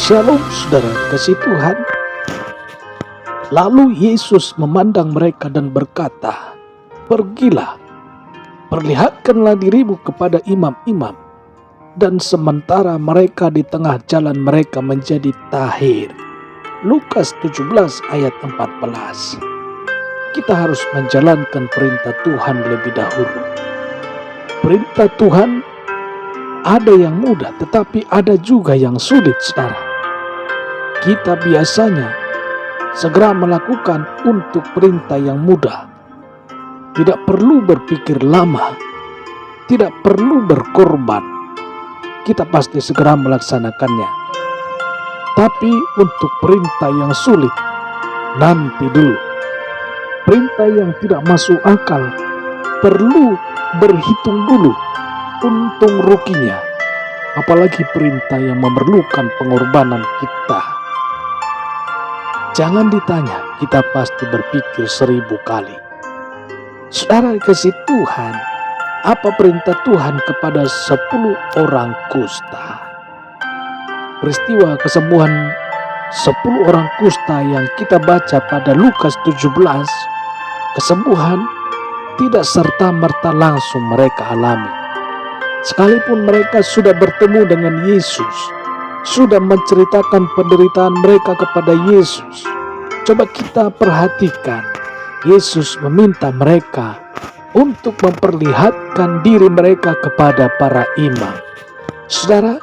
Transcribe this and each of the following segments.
Shalom saudara kasih Tuhan. Lalu Yesus memandang mereka dan berkata, "Pergilah, perlihatkanlah dirimu kepada imam-imam." Dan sementara mereka di tengah jalan mereka menjadi tahir. Lukas 17 ayat 14. Kita harus menjalankan perintah Tuhan lebih dahulu. Perintah Tuhan ada yang mudah, tetapi ada juga yang sulit, saudara. Kita biasanya segera melakukan untuk perintah yang mudah. Tidak perlu berpikir lama, tidak perlu berkorban. Kita pasti segera melaksanakannya. Tapi untuk perintah yang sulit, nanti dulu. Perintah yang tidak masuk akal, perlu berhitung dulu untung ruginya. Apalagi perintah yang memerlukan pengorbanan kita. Jangan ditanya, kita pasti berpikir 1000 kali. Saudara kasih Tuhan, apa perintah Tuhan kepada 10 orang kusta? Peristiwa kesembuhan 10 orang kusta yang kita baca pada Lukas 17, kesembuhan tidak serta-merta langsung mereka alami. Sekalipun mereka sudah bertemu dengan Yesus, sudah menceritakan penderitaan mereka kepada Yesus. Coba kita perhatikan, Yesus meminta mereka untuk memperlihatkan diri mereka kepada para imam. Saudara,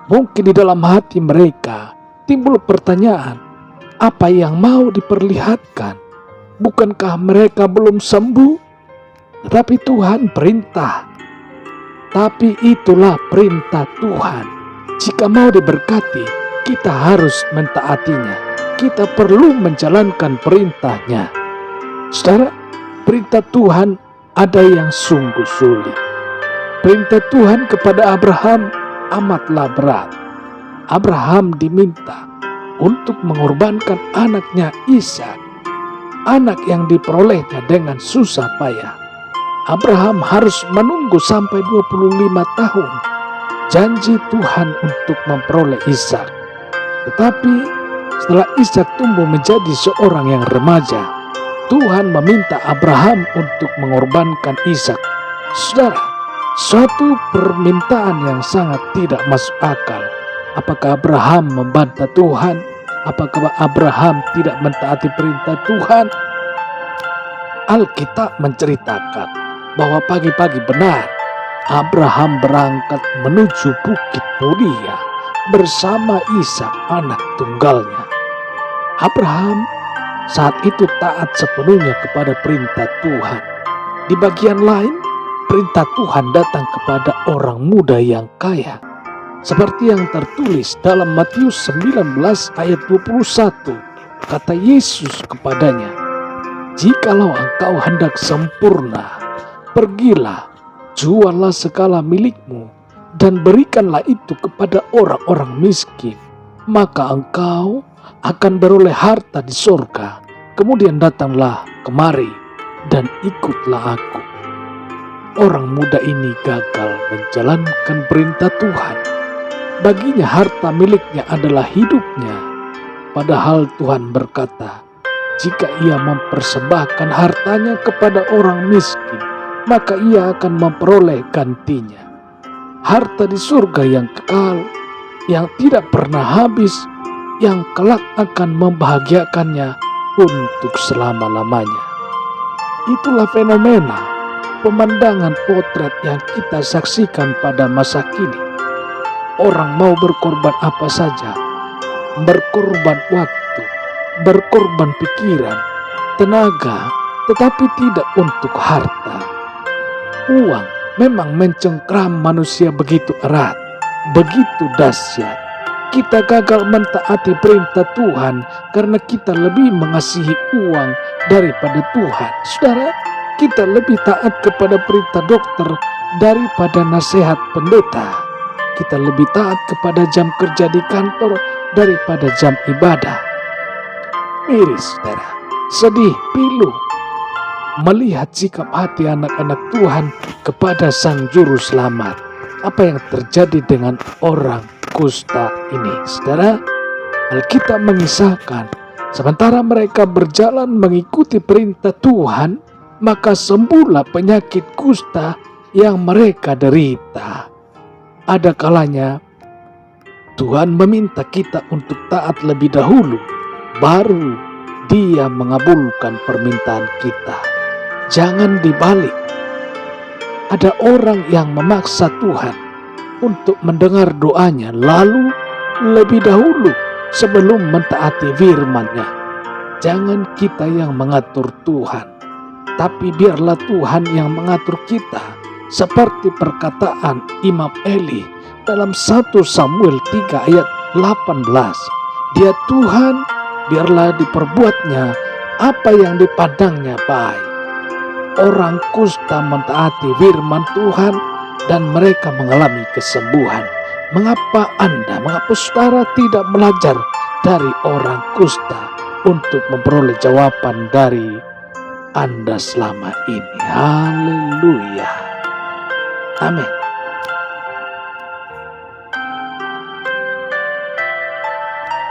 mungkin di dalam hati mereka timbul pertanyaan, apa yang mau diperlihatkan? Bukankah mereka belum sembuh? Tetapi Tuhan perintah. Tapi itulah perintah Tuhan. Jika mau diberkati, kita harus mentaatinya. Kita perlu menjalankan perintahnya. Saudara, perintah Tuhan ada yang sungguh sulit. Perintah Tuhan kepada Abraham amatlah berat. Abraham diminta untuk mengorbankan anaknya Ishak, anak yang diperolehnya dengan susah payah. Abraham harus menunggu sampai 25 tahun janji Tuhan untuk memperoleh Ishak. Tetapi setelah Ishak tumbuh menjadi seorang yang remaja, Tuhan meminta Abraham untuk mengorbankan Ishak. Saudara, suatu permintaan yang sangat tidak masuk akal. Apakah Abraham membantah Tuhan? Apakah Abraham tidak mentaati perintah Tuhan? Alkitab menceritakan bahwa pagi-pagi benar Abraham berangkat menuju Bukit Moria bersama Ishak anak tunggalnya. Abraham saat itu taat sepenuhnya kepada perintah Tuhan. Di bagian lain, perintah Tuhan datang kepada orang muda yang kaya. Seperti yang tertulis dalam Matius 19 ayat 21, kata Yesus kepadanya, "Jikalau engkau hendak sempurna, pergilah, juallah segala milikmu, dan berikanlah itu kepada orang-orang miskin, maka engkau akan beroleh harta di sorga. Kemudian datanglah kemari, dan ikutlah aku." Orang muda ini gagal menjalankan perintah Tuhan. Baginya harta miliknya adalah hidupnya. Padahal Tuhan berkata, jika ia mempersembahkan hartanya kepada orang miskin, maka ia akan memperoleh gantinya. Harta di surga yang kekal, yang tidak pernah habis, yang kelak akan membahagiakannya untuk selama-lamanya. Itulah fenomena pemandangan potret yang kita saksikan pada masa kini. Orang mau berkorban apa saja, berkorban waktu, berkorban pikiran, tenaga, tetapi tidak untuk harta. Uang memang mencengkram manusia begitu erat, begitu dahsyat. Kita gagal mentaati perintah Tuhan karena kita lebih mengasihi uang daripada Tuhan. Saudara, kita lebih taat kepada perintah dokter daripada nasihat pendeta. Kita lebih taat kepada jam kerja di kantor daripada jam ibadah. Miris, saudara, sedih, pilu melihat sikap hati anak-anak Tuhan kepada Sang Juru Selamat. apa yang terjadi dengan orang kusta ini. Saudara, Alkitab mengisahkan sementara mereka berjalan mengikuti perintah Tuhan, maka sembuhlah penyakit kusta yang mereka derita. Ada kalanya Tuhan meminta kita untuk taat lebih dahulu, baru Dia mengabulkan permintaan kita. Jangan dibalik. Ada orang yang memaksa Tuhan untuk mendengar doanya, lalu lebih dahulu sebelum mentaati firman-Nya. Jangan kita yang mengatur Tuhan, tapi biarlah Tuhan yang mengatur kita. Seperti perkataan Imam Eli dalam 1 Samuel 3 ayat 18. Dia Tuhan, biarlah diperbuatnya apa yang dipandangnya baik. Orang kusta mentaati firman Tuhan dan mereka mengalami kesembuhan. Mengapa saudara tidak belajar dari orang kusta untuk memperoleh jawaban dari Anda selama ini? Haleluya. Amin.